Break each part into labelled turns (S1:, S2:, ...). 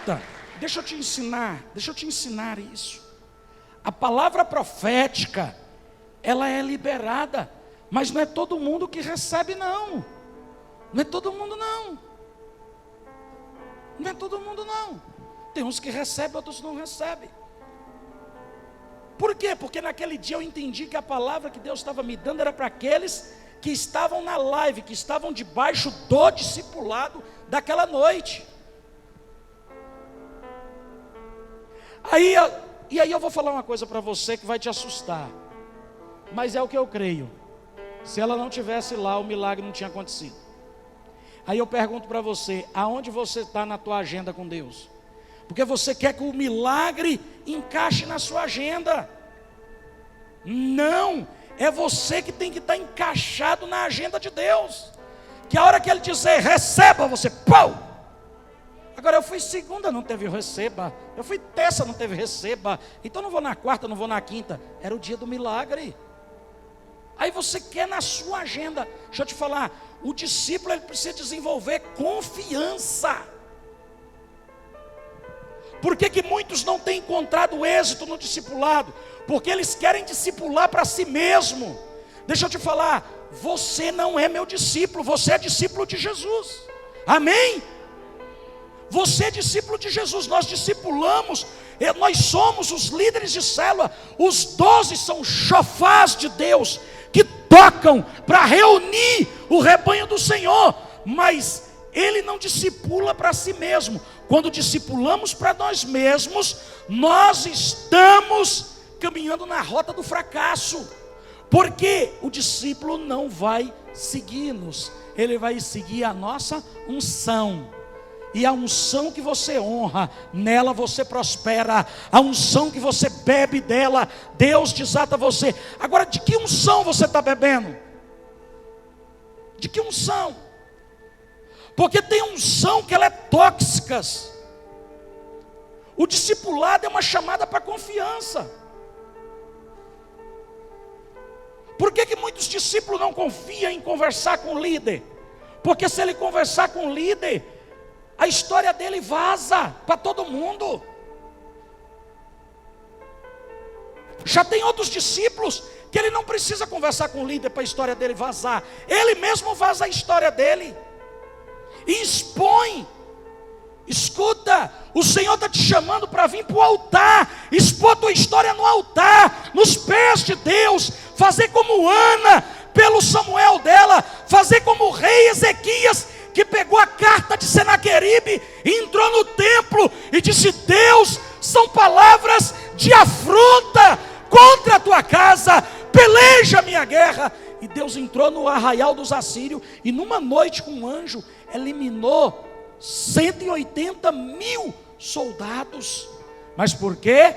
S1: Escuta, deixa eu te ensinar isso. A palavra profética, ela é liberada, mas não é todo mundo que recebe, não. Não é todo mundo, não. Não é todo mundo, não. Tem uns que recebem, outros não recebem. Por quê? Porque naquele dia eu entendi que a palavra que Deus estava me dando era para aqueles que estavam na live, que estavam debaixo do discipulado daquela noite. E aí eu vou falar uma coisa para você que vai te assustar, mas é o que eu creio. Se ela não tivesse lá, o milagre não tinha acontecido. Aí eu pergunto para você, aonde você está na tua agenda com Deus? Porque você quer que o milagre encaixe na sua agenda. Não, é você que tem que estar encaixado na agenda de Deus. Que a hora que Ele dizer, receba, você, pau! Agora eu fui segunda, não teve receba. Eu fui terça, não teve receba. Então não vou na quarta, não vou na quinta. Era o dia do milagre. Aí você quer na sua agenda. Deixa eu te falar, o discípulo ele precisa desenvolver confiança. Por que muitos não têm encontrado êxito no discipulado? Porque eles querem discipular para si mesmo. Deixa eu te falar, você não é meu discípulo, você é discípulo de Jesus. Amém? Você é discípulo de Jesus, nós discipulamos, nós somos os líderes de célula, os 12 são chofás de Deus, que tocam para reunir o rebanho do Senhor, mas Ele não discipula para si mesmo. Quando discipulamos para nós mesmos, nós estamos caminhando na rota do fracasso, porque o discípulo não vai seguir-nos, ele vai seguir a nossa unção. E a unção que você honra, nela você prospera. A unção que você bebe dela, Deus desata você. Agora, de que unção você está bebendo? De que unção? Porque tem unção que ela é tóxica. O discipulado é uma chamada para confiança. Por que muitos discípulos não confiam em conversar com o líder? Porque se ele conversar com o líder, a história dele vaza para todo mundo. Já tem outros discípulos que ele não precisa conversar com o líder para a história dele vazar. Ele mesmo vaza a história dele e expõe. Escuta, o Senhor está te chamando para vir para o altar, expor a tua história no altar, nos pés de Deus, fazer como Ana, pelo Samuel dela, fazer como o rei Ezequias, que pegou a carta de Senaqueribe, entrou no templo e disse: Deus, são palavras de afronta contra a tua casa, peleja a minha guerra. E Deus entrou no arraial dos assírios, e numa noite com um anjo, eliminou 180.000 soldados. Mas por quê?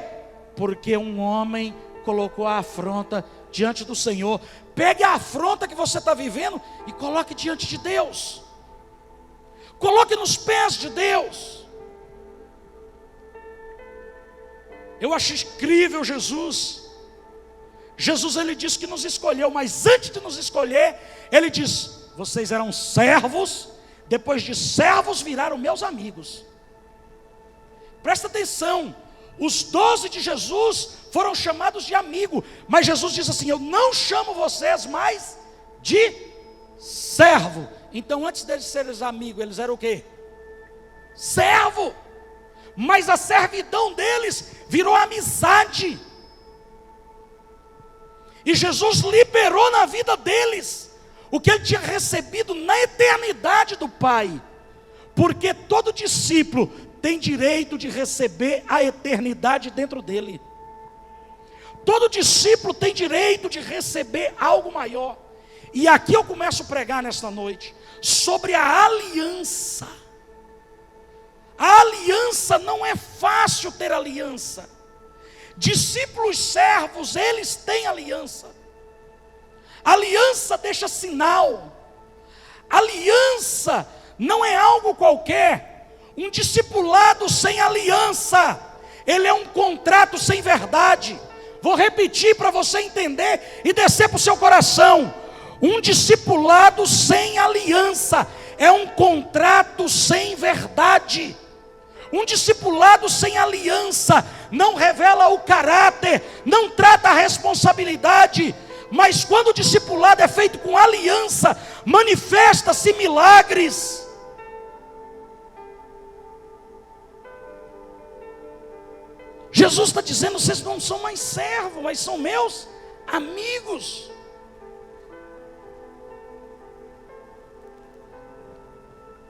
S1: Porque um homem colocou a afronta diante do Senhor. Pegue a afronta que você está vivendo e coloque diante de Deus. Coloque nos pés de Deus. Eu acho incrível Jesus. Jesus, ele disse que nos escolheu, mas antes de nos escolher, ele diz: vocês eram servos, depois de servos viraram meus amigos. Presta atenção, os 12 de Jesus foram chamados de amigo, mas Jesus diz assim: eu não chamo vocês mais de servo. Então antes deles serem amigos, eles eram o quê? Servo. Mas a servidão deles virou amizade. E Jesus liberou na vida deles o que ele tinha recebido na eternidade do Pai. Porque todo discípulo tem direito de receber a eternidade dentro dele. Todo discípulo tem direito de receber algo maior. E aqui eu começo a pregar nesta noite sobre a aliança. A aliança, não é fácil ter aliança. Discípulos servos, eles têm aliança. Aliança deixa sinal. Aliança não é algo qualquer. Um discipulado sem aliança, ele é um contrato sem verdade. Vou repetir para você entender e descer para o seu coração. Um discipulado sem aliança é um contrato sem verdade. Um discipulado sem aliança não revela o caráter, não trata a responsabilidade, mas quando o discipulado é feito com aliança, manifesta-se milagres. Jesus está dizendo: vocês não são mais servos, mas são meus amigos.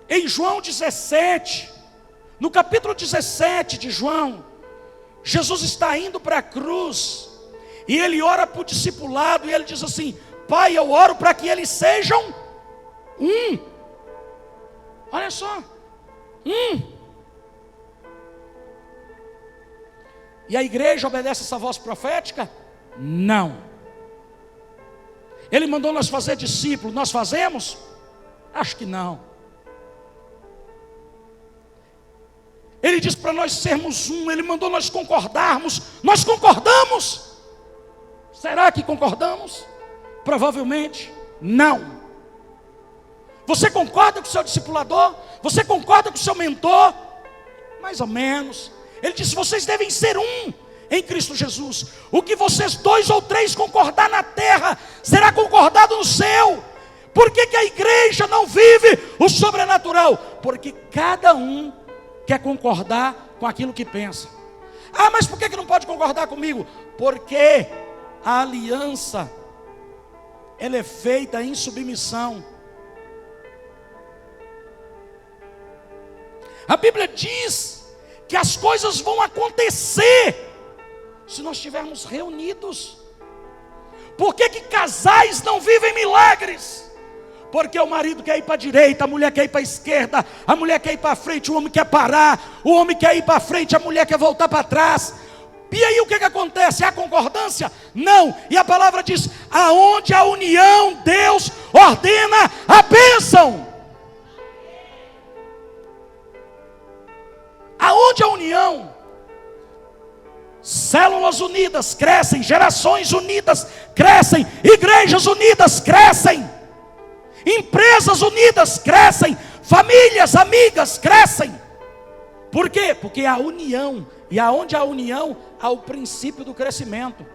S1: Em João 17, no capítulo 17 de João, Jesus está indo para a cruz, e ele ora para o discipulado, e ele diz assim: Pai, eu oro para que eles sejam um. Olha só, um. E a igreja obedece essa voz profética? Não. Ele mandou nós fazer discípulos, nós fazemos? Acho que não. Ele disse para nós sermos um, ele mandou nós concordarmos, nós concordamos? Será que concordamos? Provavelmente não. Você concorda com o seu discipulador? Você concorda com o seu mentor? Mais ou menos. Ele disse: vocês devem ser um em Cristo Jesus. O que vocês 2 ou 3 concordar na terra, será concordado no céu. Por que a igreja não vive o sobrenatural? Porque cada um quer concordar com aquilo que pensa. Ah, mas por que não pode concordar comigo? Porque a aliança, ela é feita em submissão. A Bíblia diz que as coisas vão acontecer se nós estivermos reunidos. Por que casais não vivem milagres? Porque o marido quer ir para a direita, a mulher quer ir para a esquerda, a mulher quer ir para frente, o homem quer parar, o homem quer ir para frente, a mulher quer voltar para trás. E aí o que acontece? Há concordância? Não. E a palavra diz: aonde a união, Deus ordena a bênção. Aonde a união, células unidas crescem, gerações unidas crescem, igrejas unidas crescem, empresas unidas crescem, famílias, amigas crescem. Por quê? Porque há união, e aonde há união, há o princípio do crescimento,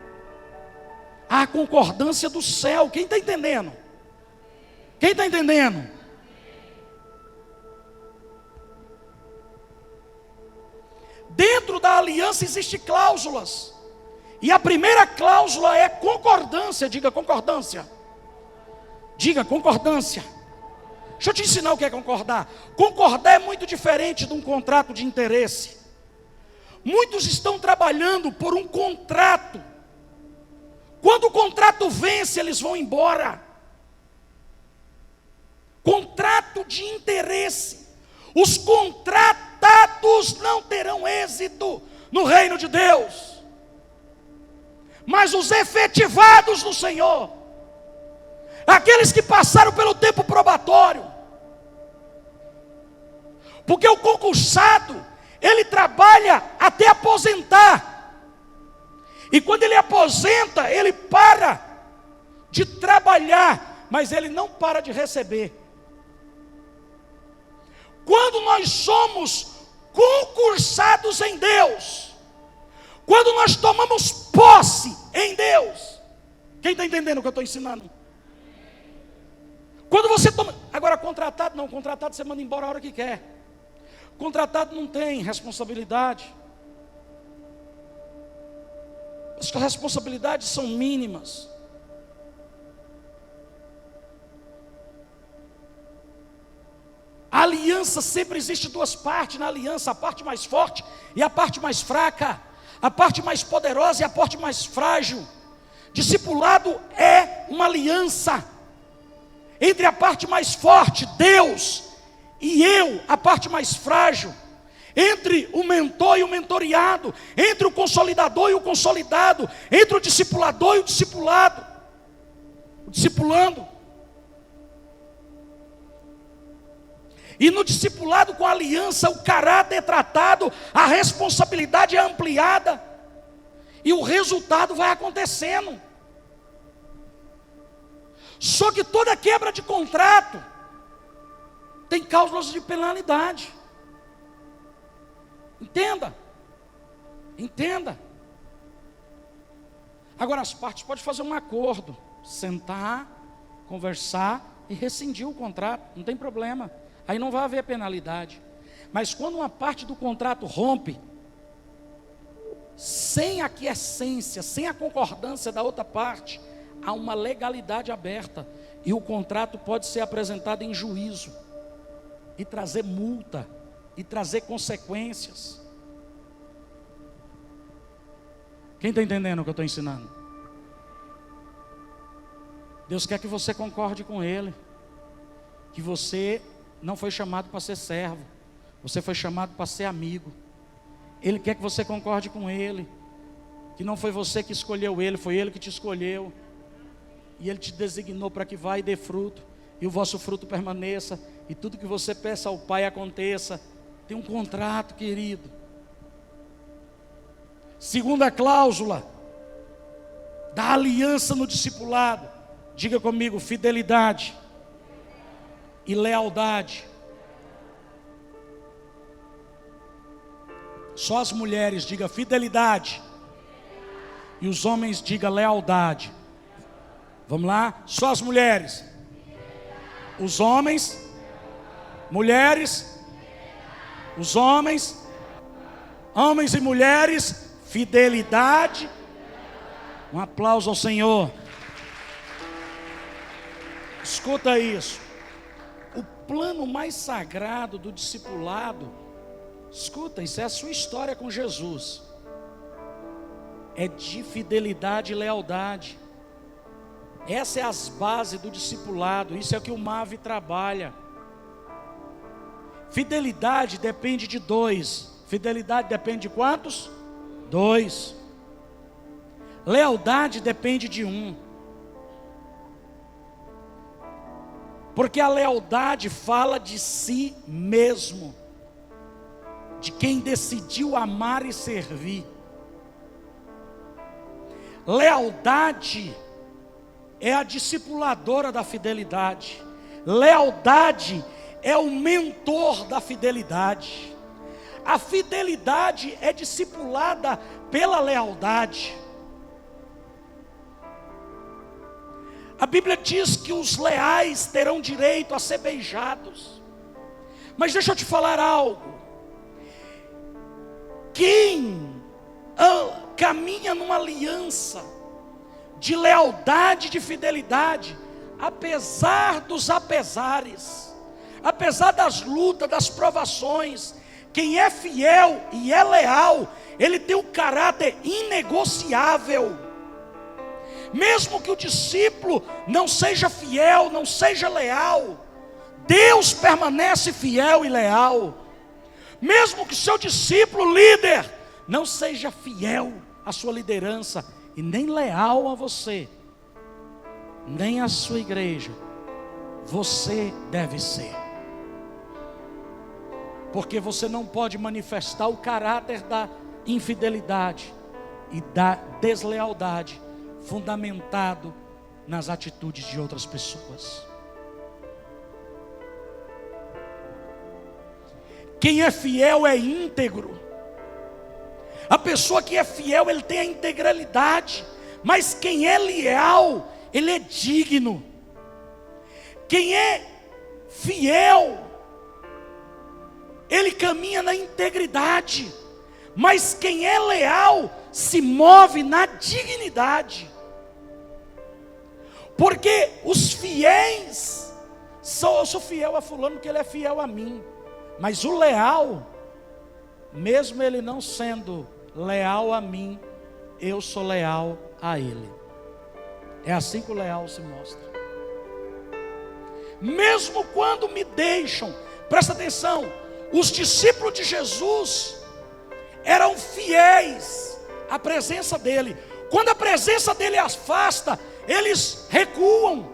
S1: há a concordância do céu. Quem está entendendo? Quem está entendendo? Dentro da aliança existem cláusulas, e a primeira cláusula é concordância. Diga concordância. Diga concordância. Deixa eu te ensinar o que é concordar. Concordar é muito diferente de um contrato de interesse. Muitos estão trabalhando por um contrato. Quando o contrato vence, eles vão embora. Contrato de interesse. Os contratados não terão êxito no reino de Deus, mas os efetivados no Senhor, aqueles que passaram pelo tempo probatório. Porque o concursado, ele trabalha até aposentar, e quando ele aposenta, ele para de trabalhar, mas ele não para de receber. Quando nós somos concursados em Deus, quando nós tomamos posse em Deus, quem está entendendo o que eu estou ensinando? Quando você toma, agora contratado não, contratado você manda embora a hora que quer, contratado não tem responsabilidade, as responsabilidades são mínimas. A aliança, sempre existe 2 partes na aliança: a parte mais forte e a parte mais fraca, a parte mais poderosa e a parte mais frágil. Discipulado é uma aliança entre a parte mais forte, Deus, e eu, a parte mais frágil, entre o mentor e o mentoreado, entre o consolidador e o consolidado, entre o discipulador e o discipulado, o discipulando. E no discipulado com a aliança, o caráter é tratado, a responsabilidade é ampliada, e o resultado vai acontecendo. Só que toda quebra de contrato tem cláusulas de penalidade. Entenda. Entenda. Agora as partes podem fazer um acordo, sentar, conversar e rescindir o contrato, não tem problema. Aí não vai haver penalidade. Mas quando uma parte do contrato rompe, sem a aquiescência, sem a concordância da outra parte, há uma legalidade aberta. E o contrato pode ser apresentado em juízo, e trazer multa, e trazer consequências. Quem está entendendo o que eu estou ensinando? Deus quer que você concorde com Ele, que você não foi chamado para ser servo, você foi chamado para ser amigo. Ele quer que você concorde com Ele, que não foi você que escolheu Ele, foi Ele que te escolheu, e Ele te designou para que vá e dê fruto, e o vosso fruto permaneça, e tudo que você peça ao Pai aconteça. Tem um contrato, querido. Segunda cláusula da aliança no discipulado, diga comigo: fidelidade e lealdade. Só as mulheres diga fidelidade e os homens diga lealdade. Vamos lá? Só as mulheres. Os homens, mulheres, os homens, homens e mulheres, fidelidade. Um aplauso ao Senhor. Escuta isso. O plano mais sagrado do discipulado, escuta, isso é a sua história com Jesus, é de fidelidade e lealdade. Essa é as bases do discipulado. Isso é o que o MAV trabalha. Fidelidade depende de dois. Fidelidade depende de quantos? Dois. Lealdade depende de um. Porque a lealdade fala de si mesmo, de quem decidiu amar e servir. Lealdade é a discipuladora da fidelidade. Lealdade é o mentor da fidelidade. A fidelidade é discipulada pela lealdade. A Bíblia diz que os leais terão direito a ser beijados. Mas deixa eu te falar algo. Quem caminha numa aliança de lealdade e de fidelidade, apesar dos apesares, apesar das lutas, das provações, quem é fiel e é leal, ele tem um caráter inegociável. Mesmo que o discípulo não seja fiel, não seja leal, Deus permanece fiel e leal. Mesmo que seu discípulo líder não seja fiel à sua liderança e nem leal a você, nem à sua igreja, você deve ser. Porque você não pode manifestar o caráter da infidelidade e da deslealdade fundamentado nas atitudes de outras pessoas. Quem é fiel é íntegro. A pessoa que é fiel, ele tem a integralidade. Mas quem é leal, ele é digno. Quem é fiel, ele caminha na integridade. Mas quem é leal, se move na dignidade. Porque os fiéis, eu sou fiel a fulano porque ele é fiel a mim. Mas o leal, mesmo ele não sendo leal a mim, eu sou leal a ele. É assim que o leal se mostra. Mesmo quando me deixam, presta atenção, os discípulos de Jesus eram fiéis à presença dele. Quando a presença dele afasta, eles recuam,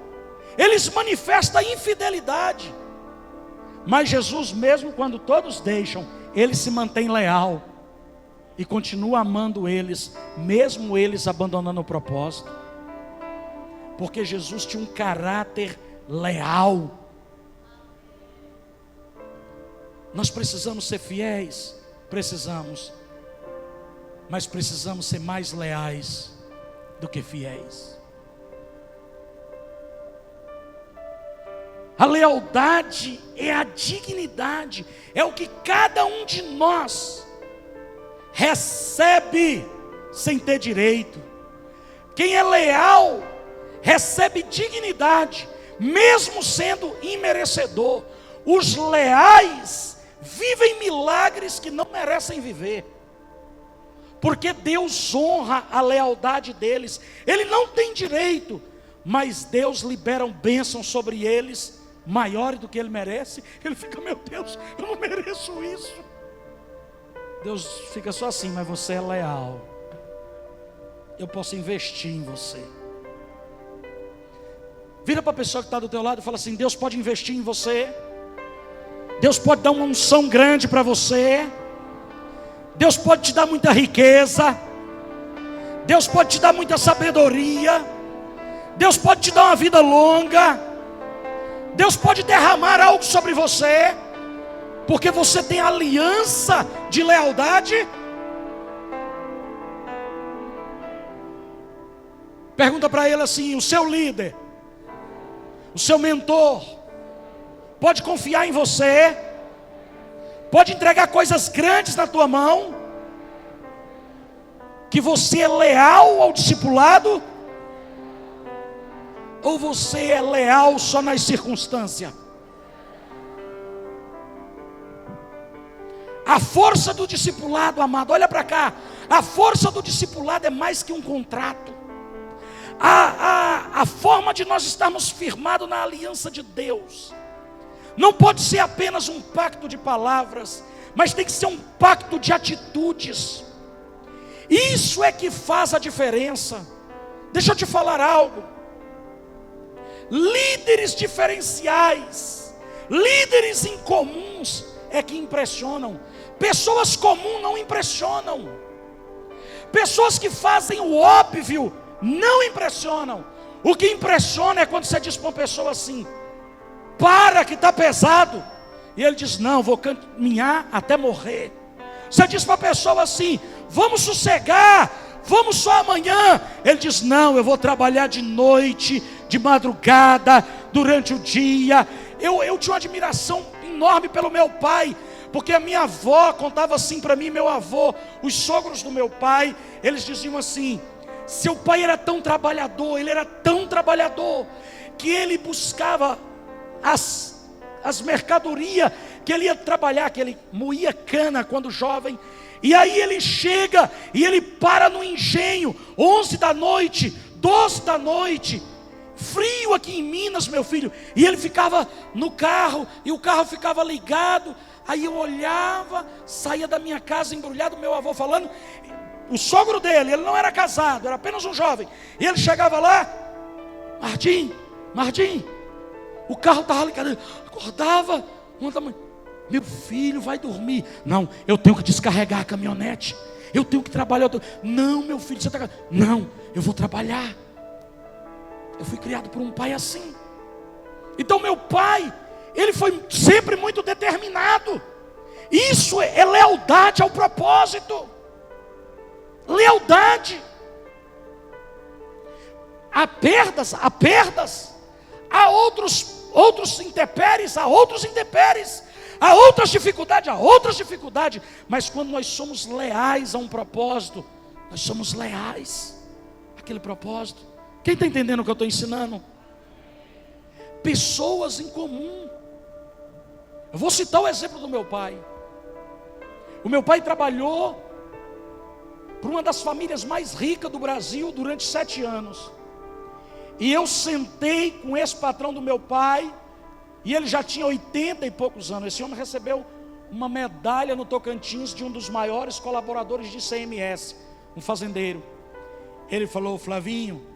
S1: eles manifestam infidelidade. Mas Jesus, mesmo quando todos deixam, ele se mantém leal e continua amando eles, mesmo eles abandonando o propósito. Porque Jesus tinha um caráter leal. Nós precisamos ser fiéis Precisamos. Mas precisamos ser mais leais do que fiéis. A lealdade é a dignidade, é o que cada um de nós recebe sem ter direito. Quem é leal recebe dignidade, mesmo sendo imerecedor. Os leais vivem milagres que não merecem viver, porque Deus honra a lealdade deles. Ele não tem direito, mas Deus libera bênçãos sobre eles maiores do que ele merece. Ele fica, meu Deus, eu não mereço isso. Deus fica só assim, mas você é leal, eu posso investir em você. Vira para a pessoa que está do teu lado e fala assim: Deus pode investir em você. Deus pode dar uma unção grande para você. Deus pode te dar muita riqueza. Deus pode te dar muita sabedoria. Deus pode te dar uma vida longa. Deus pode derramar algo sobre você, porque você tem aliança de lealdade. Pergunta para ele assim: o seu líder, o seu mentor, pode confiar em você? Pode entregar coisas grandes na tua mão? Que você é leal ao discipulado? Ou você é leal só nas circunstâncias? A força do discipulado, amado, olha para cá. A força do discipulado é mais que um contrato. A forma de nós estarmos firmados na aliança de Deus não pode ser apenas um pacto de palavras, mas tem que ser um pacto de atitudes. Isso é que faz a diferença. Deixa eu te falar algo. Líderes diferenciais, líderes incomuns é que impressionam. Pessoas comuns não impressionam. Pessoas que fazem o óbvio não impressionam. O que impressiona é quando você diz para uma pessoa assim: para que está pesado. E ele diz: não, vou caminhar até morrer. Você diz para a pessoa assim: vamos sossegar, vamos só amanhã. Ele diz: não, eu vou trabalhar de noite, de madrugada, durante o dia. Eu tinha uma admiração enorme pelo meu pai, porque a minha avó contava assim para mim, meu avô, os sogros do meu pai, eles diziam assim: seu pai era tão trabalhador, ele era tão trabalhador, que ele buscava as mercadorias, que ele ia trabalhar, que ele moía cana quando jovem, e aí ele chega, e ele para no engenho, 11 da noite, 12 da noite, frio aqui em Minas, meu filho, e ele ficava no carro, e o carro ficava ligado, aí eu olhava, saía da minha casa embrulhado, meu avô falando, o sogro dele, ele não era casado, era apenas um jovem, e ele chegava lá: Martim, o carro estava ligado. Acordava, meu filho, vai dormir. Não, eu tenho que descarregar a caminhonete, eu tenho que trabalhar. Não, meu filho, você está... Não, eu vou trabalhar. Eu fui criado por um pai assim. Então meu pai, ele foi sempre muito determinado. Isso é lealdade ao propósito. Lealdade. Há perdas, há outros intempéries, há outras dificuldades, mas quando nós somos leais a um propósito, nós somos leais àquele propósito. Quem está entendendo o que eu estou ensinando? Pessoas em comum. Eu vou citar o exemplo do meu pai. O meu pai trabalhou para uma das famílias mais ricas do Brasil durante 7 anos. E eu sentei com esse patrão do meu pai, e ele já tinha 80 e poucos anos. Esse homem recebeu uma medalha no Tocantins de um dos maiores colaboradores de ICMS, um fazendeiro. Ele falou: Flavinho,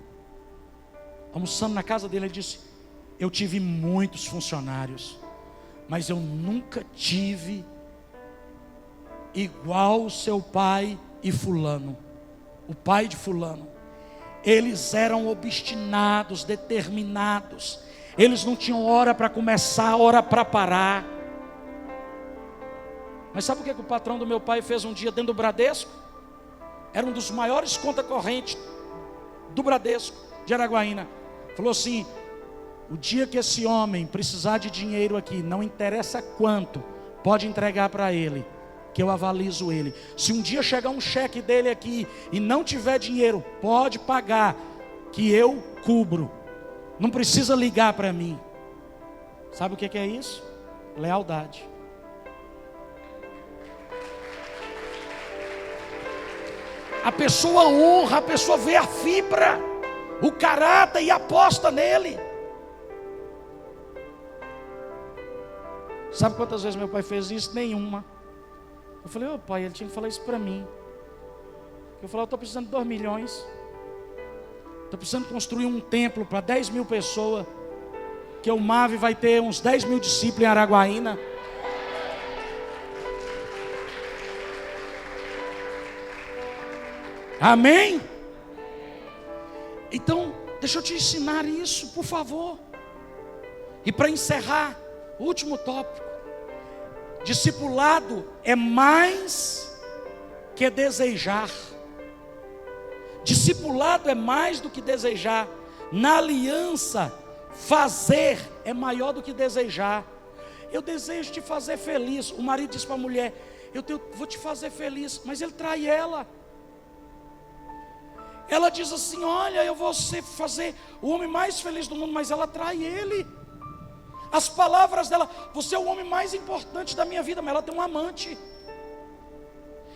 S1: almoçando na casa dele, ele disse: eu tive muitos funcionários, mas eu nunca tive igual o seu pai e fulano, o pai de fulano. Eles eram obstinados, determinados. Eles não tinham hora para começar, hora para parar. Mas sabe o que o patrão do meu pai fez um dia dentro do Bradesco? Era um dos maiores conta corrente do Bradesco de Araguaína. Falou assim: o dia que esse homem precisar de dinheiro aqui, não interessa quanto, pode entregar para ele, que eu avalizo ele. Se um dia chegar um cheque dele aqui e não tiver dinheiro, pode pagar, que eu cubro. Não precisa ligar para mim. Sabe o que é isso? Lealdade. A pessoa honra, a pessoa vê a fibra, o caráter e aposta nele. Sabe quantas vezes meu pai fez isso? Nenhuma. Eu falei: ô pai, ele tinha que falar isso para mim. Eu falei: eu estou precisando de 2 milhões. Estou precisando construir um templo para 10 mil pessoas. Que o MAV vai ter uns 10 mil discípulos em Araguaína. Amém? Então, deixa eu te ensinar isso, por favor. E para encerrar, o último tópico: discipulado é mais que desejar. Discipulado é mais do que desejar. Na aliança, fazer é maior do que desejar. Eu desejo te fazer feliz. O marido diz para a mulher: vou te fazer feliz, mas ele trai ela. Ela diz assim: olha, eu vou fazer o homem mais feliz do mundo, mas ela trai ele. As palavras dela: você é o homem mais importante da minha vida, mas ela tem um amante.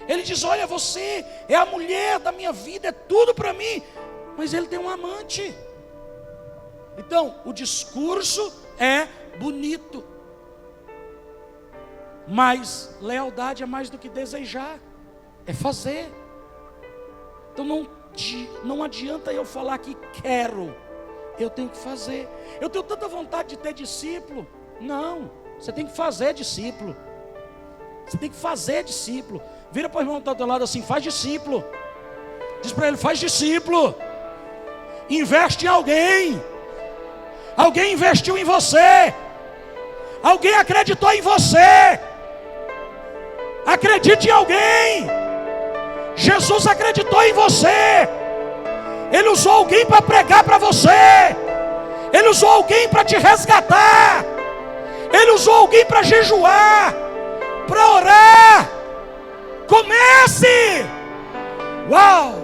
S1: Ele diz: olha, você é a mulher da minha vida, é tudo para mim, mas ele tem um amante. Então, o discurso é bonito, mas lealdade é mais do que desejar, é fazer. Então não adianta eu falar que quero, eu tenho que fazer. Eu tenho tanta vontade de ter discípulo. Não, você tem que fazer discípulo. Você tem que fazer discípulo. Vira para o irmão que está do teu lado assim: faz discípulo. Diz para ele: faz discípulo. Investe em alguém. Alguém investiu em você. Alguém acreditou em você. Acredite em alguém. Jesus acreditou em você. Ele usou alguém para pregar para você. Ele usou alguém para te resgatar. Ele usou alguém para jejuar, para orar. Comece! Uau!